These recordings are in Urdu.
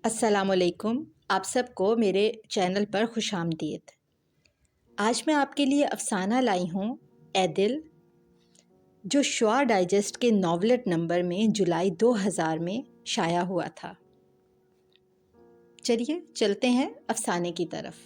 السلام علیکم، آپ سب کو میرے چینل پر خوش آمدید۔ آج میں آپ کے لیے افسانہ لائی ہوں اے دل، جو شعاع ڈائجسٹ کے ناولٹ نمبر میں جولائی 2000 میں شائع ہوا تھا۔ چلیے چلتے ہیں افسانے کی طرف۔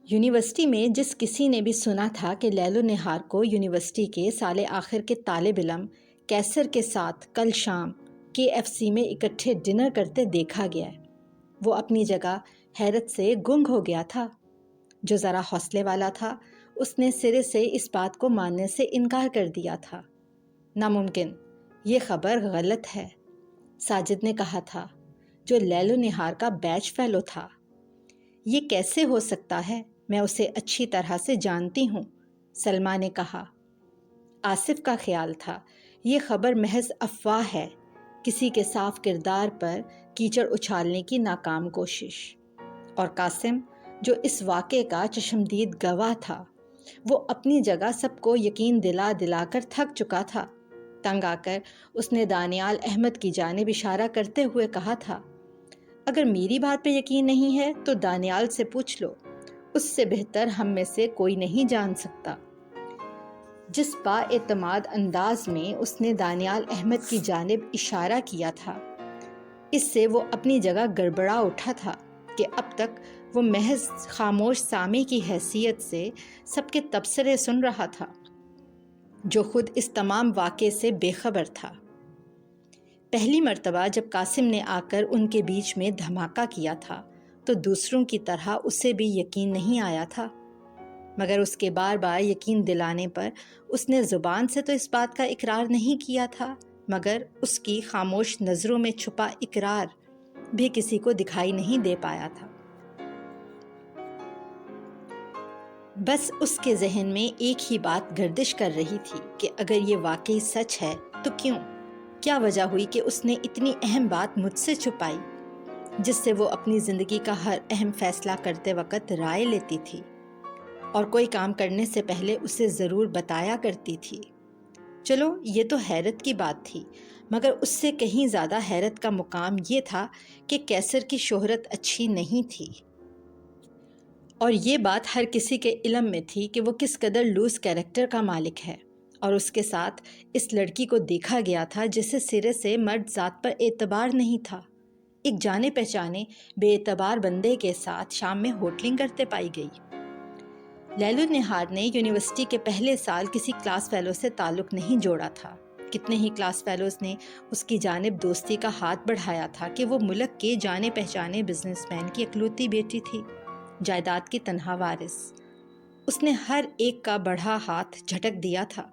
یونیورسٹی میں جس کسی نے بھی سنا تھا کہ لیل و نہار کو یونیورسٹی کے سال آخر کے طالب علم کیسر کے ساتھ کل شام KFC میں اکٹھے ڈنر کرتے دیکھا گیا ہے، وہ اپنی جگہ حیرت سے گنگ ہو گیا تھا۔ جو ذرا حوصلے والا تھا اس نے سرے سے اس بات کو ماننے سے انکار کر دیا تھا۔ ناممکن، یہ خبر غلط ہے، ساجد نے کہا تھا، جو لیل و نہار کا بیچ فیلو تھا۔ یہ کیسے ہو سکتا ہے؟ میں اسے اچھی طرح سے جانتی ہوں، سلمیٰ نے کہا۔ آصف کا خیال تھا یہ خبر محض افواہ ہے، کسی کے صاف کردار پر کیچڑ اچھالنے کی ناکام کوشش۔ اور قاسم، جو اس واقعے کا چشمدید گواہ تھا، وہ اپنی جگہ سب کو یقین دلا دلا کر تھک چکا تھا۔ تنگ آ کر اس نے دانیال احمد کی جانب اشارہ کرتے ہوئے کہا تھا، اگر میری بات پہ یقین نہیں ہے تو دانیال سے پوچھ لو، اس سے بہتر ہم میں سے کوئی نہیں جان سکتا۔ جس با اعتماد انداز میں اس نے دانیال احمد کی جانب اشارہ کیا تھا، اس سے وہ اپنی جگہ گڑبڑا اٹھا تھا کہ اب تک وہ محض خاموش سامع کی حیثیت سے سب کے تبصرے سن رہا تھا، جو خود اس تمام واقعے سے بے خبر تھا۔ پہلی مرتبہ جب قاسم نے آ کر ان کے بیچ میں دھماکہ کیا تھا تو دوسروں کی طرح اسے بھی یقین نہیں آیا تھا، مگر اس کے بار بار یقین دلانے پر اس نے زبان سے تو اس بات کا اقرار نہیں کیا تھا، مگر اس کی خاموش نظروں میں چھپا اقرار بھی کسی کو دکھائی نہیں دے پایا تھا۔ بس اس کے ذہن میں ایک ہی بات گردش کر رہی تھی کہ اگر یہ واقعی سچ ہے تو کیا وجہ ہوئی کہ اس نے اتنی اہم بات مجھ سے چھپائی، جس سے وہ اپنی زندگی کا ہر اہم فیصلہ کرتے وقت رائے لیتی تھی اور کوئی کام کرنے سے پہلے اسے ضرور بتایا کرتی تھی۔ چلو یہ تو حیرت کی بات تھی، مگر اس سے کہیں زیادہ حیرت کا مقام یہ تھا کہ کیسر کی شہرت اچھی نہیں تھی، اور یہ بات ہر کسی کے علم میں تھی کہ وہ کس قدر لوز کیریکٹر کا مالک ہے، اور اس کے ساتھ اس لڑکی کو دیکھا گیا تھا جسے سرے سے مرد ذات پر اعتبار نہیں تھا، ایک جانے پہچانے بے اعتبار بندے کے ساتھ شام میں ہوٹلنگ کرتے پائی گئی۔ لیل و نہار نے یونیورسٹی کے پہلے سال کسی کلاس فیلو سے تعلق نہیں جوڑا تھا، کتنے ہی کلاس فیلوز نے اس کی جانب دوستی کا ہاتھ بڑھایا تھا کہ وہ ملک کے جانے پہچانے بزنس مین کی اکلوتی بیٹی تھی، جائیداد کی تنہا وارث۔ اس نے ہر ایک کا بڑھا ہاتھ جھٹک دیا تھا،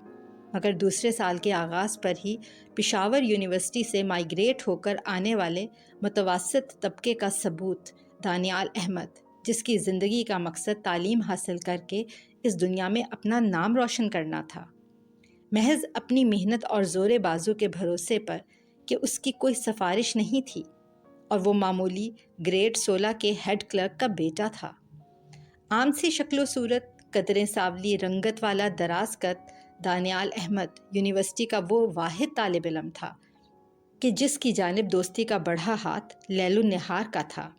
مگر دوسرے سال کے آغاز پر ہی پشاور یونیورسٹی سے مائیگریٹ ہو کر آنے والے متوسط طبقے کا ثبوت دانیال احمد، جس کی زندگی کا مقصد تعلیم حاصل کر کے اس دنیا میں اپنا نام روشن کرنا تھا، محض اپنی محنت اور زور بازو کے بھروسے پر کہ اس کی کوئی سفارش نہیں تھی، اور وہ معمولی گریڈ 16 کے ہیڈ کلرک کا بیٹا تھا۔ عام سی شکل و صورت، قدریں ساولی رنگت والا دراز قد دانیال احمد یونیورسٹی کا وہ واحد طالب علم تھا کہ جس کی جانب دوستی کا بڑھا ہاتھ لیل و نہار کا تھا۔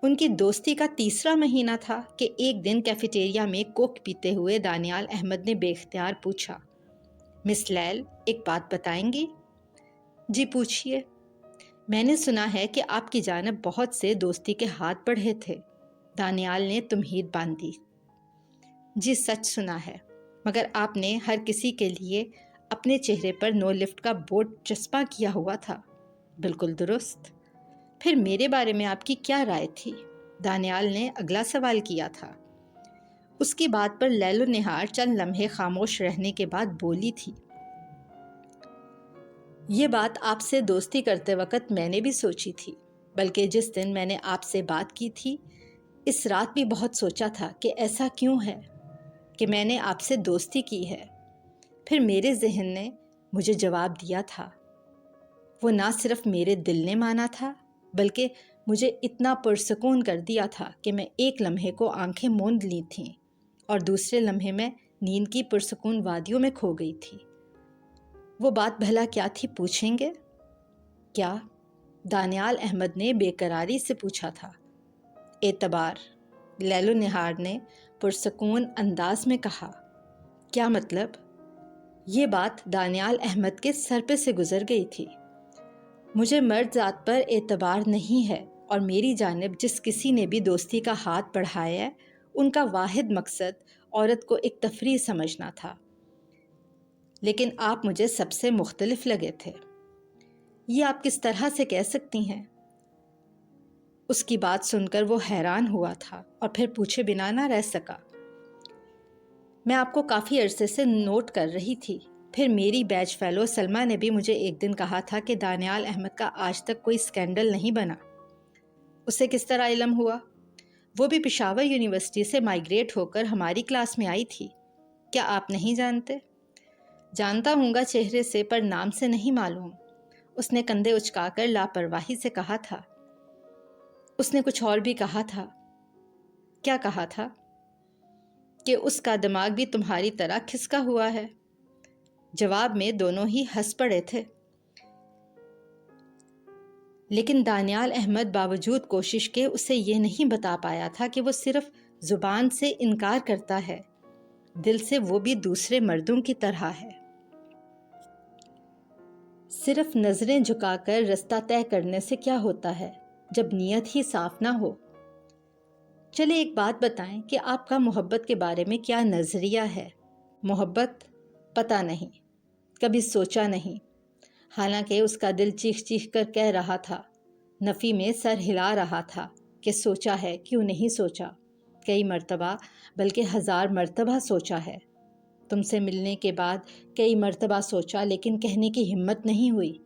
ان کی دوستی کا تیسرا مہینہ تھا کہ ایک دن کیفیٹیریا میں کوک پیتے ہوئے دانیال احمد نے بے اختیار پوچھا، مس لیل، ایک بات بتائیں گی؟ جی پوچھئے۔ میں نے سنا ہے کہ آپ کی جانب بہت سے دوستی کے ہاتھ بڑھے تھے، دانیال نے تمہید باندھی۔ جی سچ سنا ہے، مگر آپ نے ہر کسی کے لیے اپنے چہرے پر نو لفٹ کا بورڈ چسپاں کیا ہوا تھا۔ بالکل درست۔ پھر میرے بارے میں آپ کی کیا رائے تھی؟ دانیال نے اگلا سوال کیا تھا۔ اس کی بات پر لیل و نہار چند لمحے خاموش رہنے کے بعد بولی تھی، یہ بات آپ سے دوستی کرتے وقت میں نے بھی سوچی تھی، بلکہ جس دن میں نے آپ سے بات کی تھی اس رات بھی بہت سوچا تھا کہ ایسا کیوں ہے کہ میں نے آپ سے دوستی کی ہے۔ پھر میرے ذہن نے مجھے جواب دیا تھا، وہ نہ صرف میرے دل نے مانا تھا بلکہ مجھے اتنا پرسکون کر دیا تھا کہ میں ایک لمحے کو آنکھیں موند لی تھیں اور دوسرے لمحے میں نیند کی پرسکون وادیوں میں کھو گئی تھی۔ وہ بات بھلا کیا تھی پوچھیں گے؟ کیا؟ دانیال احمد نے بے قراری سے پوچھا تھا۔ اعتبار، لیل و نہار نے پرسکون انداز میں کہا۔ کیا مطلب؟ یہ بات دانیال احمد کے سر پہ سے گزر گئی تھی۔ مجھے مرد ذات پر اعتبار نہیں ہے، اور میری جانب جس کسی نے بھی دوستی کا ہاتھ بڑھایا ہے، ان کا واحد مقصد عورت کو ایک تفریح سمجھنا تھا۔ لیکن آپ مجھے سب سے مختلف لگے تھے۔ یہ آپ کس طرح سے کہہ سکتی ہیں؟ اس کی بات سن کر وہ حیران ہوا تھا اور پھر پوچھے بنا نہ رہ سکا۔ میں آپ کو کافی عرصے سے نوٹ کر رہی تھی۔ پھر میری بیچ فیلو سلمہ نے بھی مجھے ایک دن کہا تھا کہ دانیال احمد کا آج تک کوئی سکینڈل نہیں بنا۔ اسے کس طرح علم ہوا؟ وہ بھی پشاور یونیورسٹی سے مائیگریٹ ہو کر ہماری کلاس میں آئی تھی۔ کیا آپ نہیں جانتے؟ جانتا ہوں گا چہرے سے، پر نام سے نہیں معلوم۔ اس نے کندھے اچکا کر لاپرواہی سے کہا تھا۔ اس نے کچھ اور بھی کہا تھا۔ کیا کہا تھا؟ کہ اس کا دماغ بھی تمہاری طرح کھسکا ہوا ہے۔ جواب میں دونوں ہی ہنس پڑے تھے۔ لیکن دانیال احمد باوجود کوشش کے اسے یہ نہیں بتا پایا تھا کہ وہ صرف زبان سے انکار کرتا ہے، دل سے وہ بھی دوسرے مردوں کی طرح ہے۔ صرف نظریں جھکا کر رستہ طے کرنے سے کیا ہوتا ہے جب نیت ہی صاف نہ ہو؟ چلے ایک بات بتائیں کہ آپ کا محبت کے بارے میں کیا نظریہ ہے؟ محبت؟ پتہ نہیں، کبھی سوچا نہیں۔ حالانکہ اس کا دل چیخ چیخ کر کہہ رہا تھا، نفی میں سر ہلا رہا تھا کہ سوچا ہے، کیوں نہیں سوچا؟ کئی مرتبہ، بلکہ 1000 مرتبہ سوچا ہے۔ تم سے ملنے کے بعد کئی مرتبہ سوچا، لیکن کہنے کی ہمت نہیں ہوئی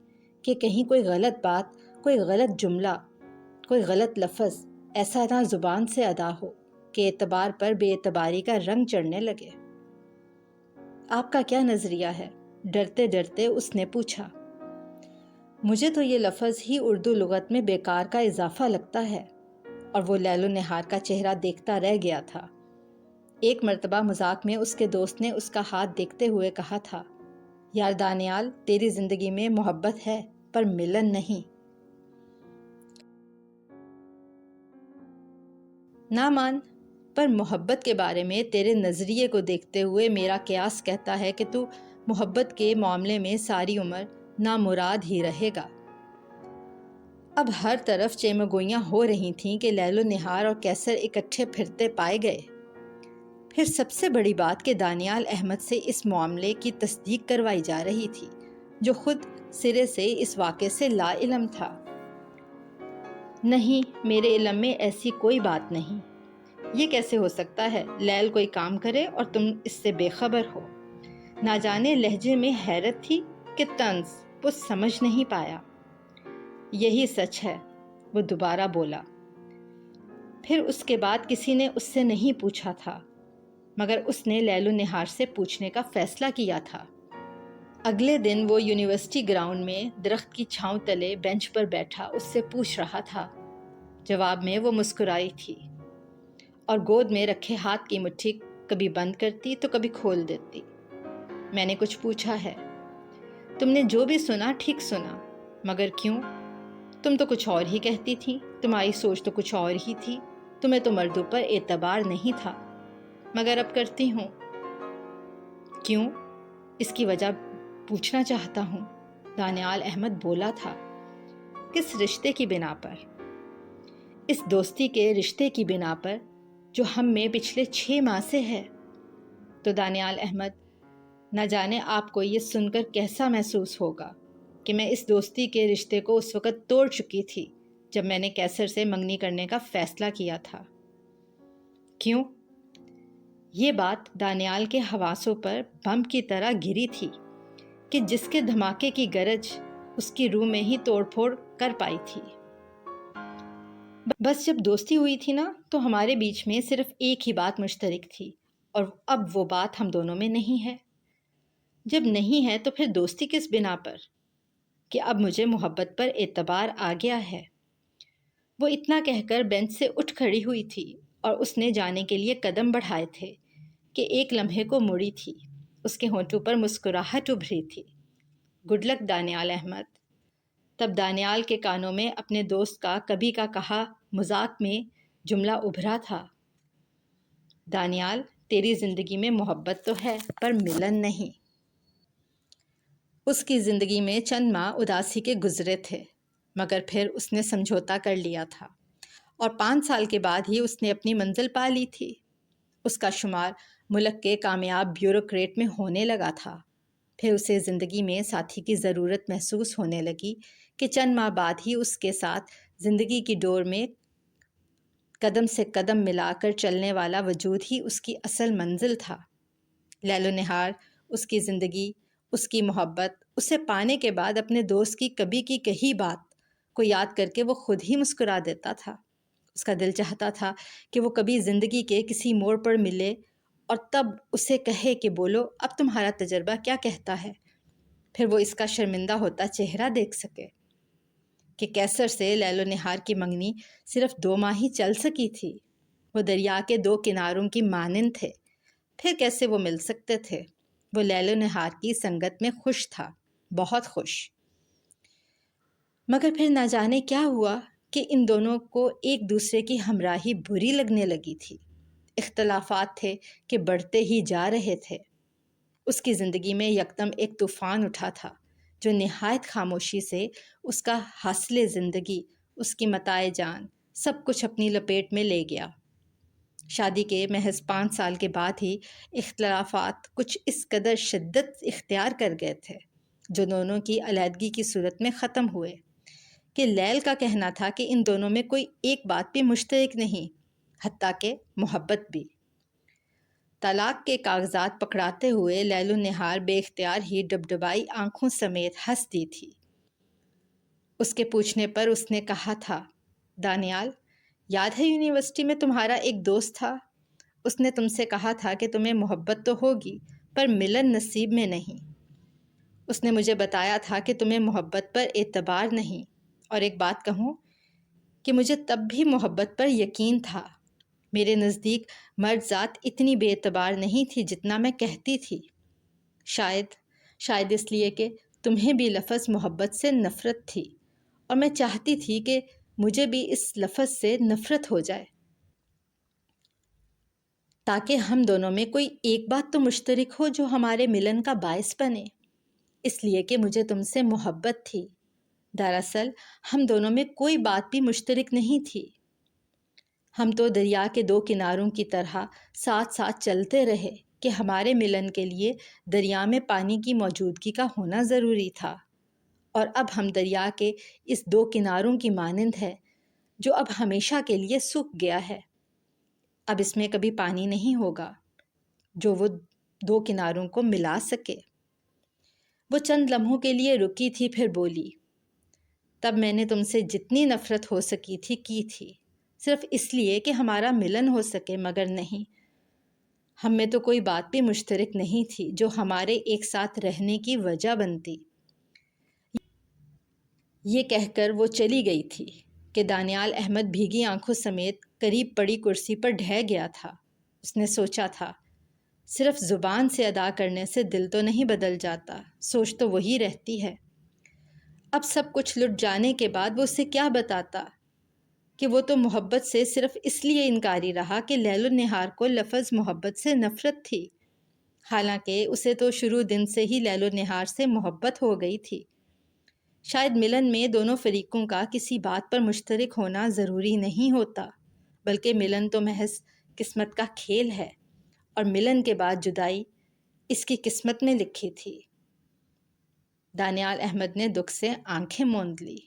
کہ کہیں کوئی غلط بات، کوئی غلط جملہ، کوئی غلط لفظ ایسا نہ زبان سے ادا ہو کہ اعتبار پر بے اعتباری کا رنگ چڑھنے لگے۔ آپ کا کیا نظریہ ہے؟ ڈرتے ڈرتے اس نے پوچھا۔ مجھے تو یہ لفظ ہی اردو لغت میں بیکار کا اضافہ لگتا ہے۔ اور وہ لیل و نہار کا چہرہ دیکھتا رہ گیا تھا۔ ایک مرتبہ مذاق میں اس کے دوست نے اس کا ہاتھ دیکھتے ہوئے کہا تھا، یار دانیال، تیری زندگی میں محبت ہے پر ملن نہیں۔ نہ مان، پر محبت کے بارے میں تیرے نظریے کو دیکھتے ہوئے میرا قیاس کہتا ہے کہ تو محبت کے معاملے میں ساری عمر نامراد ہی رہے گا۔ اب ہر طرف چیمگوئیاں ہو رہی تھیں کہ لیل و نہار اور کیسر اکٹھے پھرتے پائے گئے۔ پھر سب سے بڑی بات کہ دانیال احمد سے اس معاملے کی تصدیق کروائی جا رہی تھی، جو خود سرے سے اس واقعے سے لا علم تھا۔ نہیں، میرے علم میں ایسی کوئی بات نہیں۔ یہ کیسے ہو سکتا ہے؟ لیل کوئی کام کرے اور تم اس سے بے خبر ہو؟ نہ جانے لہجے میں حیرت تھی کہ طنز، وہ سمجھ نہیں پایا۔ یہی سچ ہے، وہ دوبارہ بولا۔ پھر اس کے بعد کسی نے اس سے نہیں پوچھا تھا، مگر اس نے لیل و نہار سے پوچھنے کا فیصلہ کیا تھا۔ اگلے دن وہ یونیورسٹی گراؤنڈ میں درخت کی چھاؤں تلے بینچ پر بیٹھا اس سے پوچھ رہا تھا۔ جواب میں وہ مسکرائی تھی اور گود میں رکھے ہاتھ کی مٹھی کبھی بند کرتی تو کبھی کھول دیتی۔ میں نے کچھ پوچھا ہے۔ تم نے جو بھی سنا ٹھیک سنا، مگر کیوں؟ تم تو کچھ اور ہی کہتی تھی، تمہاری سوچ تو کچھ اور ہی تھی، تمہیں تو مردوں پر اعتبار نہیں تھا، مگر اب کرتی ہوں۔ کیوں؟ اس کی وجہ پوچھنا چاہتا ہوں، دانیال احمد بولا تھا۔ کس رشتے کی بنا پر؟ اس دوستی کے رشتے کی بنا پر جو ہم میں پچھلے 6 ماہ سے ہے۔ تو دانیال احمد، نہ جانے آپ کو یہ سن کر کیسا محسوس ہوگا کہ میں اس دوستی کے رشتے کو اس وقت توڑ چکی تھی جب میں نے کیسر سے منگنی کرنے کا فیصلہ کیا تھا۔ کیوں؟ یہ بات دانیال کے حواسوں پر بم کی طرح گری تھی کہ جس کے دھماکے کی گرج اس کی روح میں ہی توڑ پھوڑ کر پائی تھی۔ بس جب دوستی ہوئی تھی نا، تو ہمارے بیچ میں صرف ایک ہی بات مشترک تھی، اور اب وہ بات ہم دونوں میں نہیں ہے۔ جب نہیں ہے تو پھر دوستی کس بنا پر؟ کہ اب مجھے محبت پر اعتبار آ گیا ہے۔ وہ اتنا کہہ کر بینچ سے اٹھ کھڑی ہوئی تھی اور اس نے جانے کے لیے قدم بڑھائے تھے کہ ایک لمحے کو مڑی تھی۔ اس کے ہونٹوں پر مسکراہٹ ابھری تھی۔ Good luck Danial Ahmed. تب دانیال کے کانوں میں اپنے دوست کا کبھی کا کہا مذاق میں جملہ ابھرا تھا، دانیال تیری زندگی میں محبت تو ہے پر ملن نہیں۔ اس کی زندگی میں چند ماہ اداسی کے گزرے تھے، مگر پھر اس نے سمجھوتا کر لیا تھا اور 5 سال کے بعد ہی اس نے اپنی منزل پا لی تھی۔ اس کا شمار ملک کے کامیاب بیوروکریٹ میں ہونے لگا تھا۔ پھر اسے زندگی میں ساتھی کی ضرورت محسوس ہونے لگی کہ چند ماہ بعد ہی اس کے ساتھ زندگی کی ڈور میں قدم سے قدم ملا کر چلنے والا وجود ہی اس کی اصل منزل تھا۔ لیل و نہار، اس کی زندگی، اس کی محبت، اسے پانے کے بعد اپنے دوست کی کبھی کی کہی بات کو یاد کر کے وہ خود ہی مسکرا دیتا تھا۔ اس کا دل چاہتا تھا کہ وہ کبھی زندگی کے کسی موڑ پر ملے اور تب اسے کہے کہ بولو اب تمہارا تجربہ کیا کہتا ہے، پھر وہ اس کا شرمندہ ہوتا چہرہ دیکھ سکے کہ کیسر سے لیل و نہار کی منگنی صرف 2 ماہ ہی چل سکی تھی۔ وہ دریا کے 2 کناروں کی مانند تھے، پھر کیسے وہ مل سکتے تھے؟ وہ لیل و نہار کی سنگت میں خوش تھا، بہت خوش۔ مگر پھر نہ جانے کیا ہوا کہ ان دونوں کو ایک دوسرے کی ہمراہی بری لگنے لگی تھی۔ اختلافات تھے کہ بڑھتے ہی جا رہے تھے۔ اس کی زندگی میں یکدم ایک طوفان اٹھا تھا جو نہایت خاموشی سے اس کا حاصل زندگی، اس کی متاع جان، سب کچھ اپنی لپیٹ میں لے گیا۔ شادی کے محض 5 سال کے بعد ہی اختلافات کچھ اس قدر شدت اختیار کر گئے تھے جو دونوں کی علیحدگی کی صورت میں ختم ہوئے کہ لیل کا کہنا تھا کہ ان دونوں میں کوئی ایک بات بھی مشترک نہیں، حتیٰ کہ محبت بھی۔ طلاق کے کاغذات پکڑاتے ہوئے لیل و نہار بے اختیار ہی ڈبڈبائی آنکھوں سمیت ہنس دی تھی۔ اس کے پوچھنے پر اس نے کہا تھا، دانیال، یاد ہے یونیورسٹی میں تمہارا ایک دوست تھا؟ اس نے تم سے کہا تھا کہ تمہیں محبت تو ہوگی پر ملن نصیب میں نہیں۔ اس نے مجھے بتایا تھا کہ تمہیں محبت پر اعتبار نہیں، اور ایک بات کہوں کہ مجھے تب بھی محبت پر یقین تھا۔ میرے نزدیک مرد ذات اتنی بے اعتبار نہیں تھی جتنا میں کہتی تھی۔ شاید اس لیے کہ تمہیں بھی لفظ محبت سے نفرت تھی، اور میں چاہتی تھی کہ مجھے بھی اس لفظ سے نفرت ہو جائے تاکہ ہم دونوں میں کوئی ایک بات تو مشترک ہو جو ہمارے ملن کا باعث بنے، اس لیے کہ مجھے تم سے محبت تھی۔ دراصل ہم دونوں میں کوئی بات بھی مشترک نہیں تھی۔ ہم تو دریا کے 2 کناروں کی طرح ساتھ ساتھ چلتے رہے کہ ہمارے ملن کے لیے دریا میں پانی کی موجودگی کا ہونا ضروری تھا، اور اب ہم دریا کے اس 2 کناروں کی مانند ہے جو اب ہمیشہ کے لیے سوکھ گیا ہے۔ اب اس میں کبھی پانی نہیں ہوگا جو وہ 2 کناروں کو ملا سکے۔ وہ چند لمحوں کے لیے رکی تھی، پھر بولی، تب میں نے تم سے جتنی نفرت ہو سکی تھی کی تھی، صرف اس لیے کہ ہمارا ملن ہو سکے، مگر نہیں، ہم میں تو کوئی بات بھی مشترک نہیں تھی جو ہمارے ایک ساتھ رہنے کی وجہ بنتی۔ یہ کہہ کر وہ چلی گئی تھی کہ دانیال احمد بھیگی آنکھوں سمیت قریب پڑی کرسی پر ڈھہ گیا تھا۔ اس نے سوچا تھا، صرف زبان سے ادا کرنے سے دل تو نہیں بدل جاتا، سوچ تو وہی رہتی ہے۔ اب سب کچھ لٹ جانے کے بعد وہ اسے کیا بتاتا کہ وہ تو محبت سے صرف اس لیے انکاری رہا کہ لیل و نہار کو لفظ محبت سے نفرت تھی، حالانکہ اسے تو شروع دن سے ہی لیل و نہار سے محبت ہو گئی تھی۔ شاید ملن میں دونوں فریقوں کا کسی بات پر مشترک ہونا ضروری نہیں ہوتا، بلکہ ملن تو محض قسمت کا کھیل ہے، اور ملن کے بعد جدائی اس کی قسمت میں لکھی تھی۔ دانیال احمد نے دکھ سے آنکھیں موند لی۔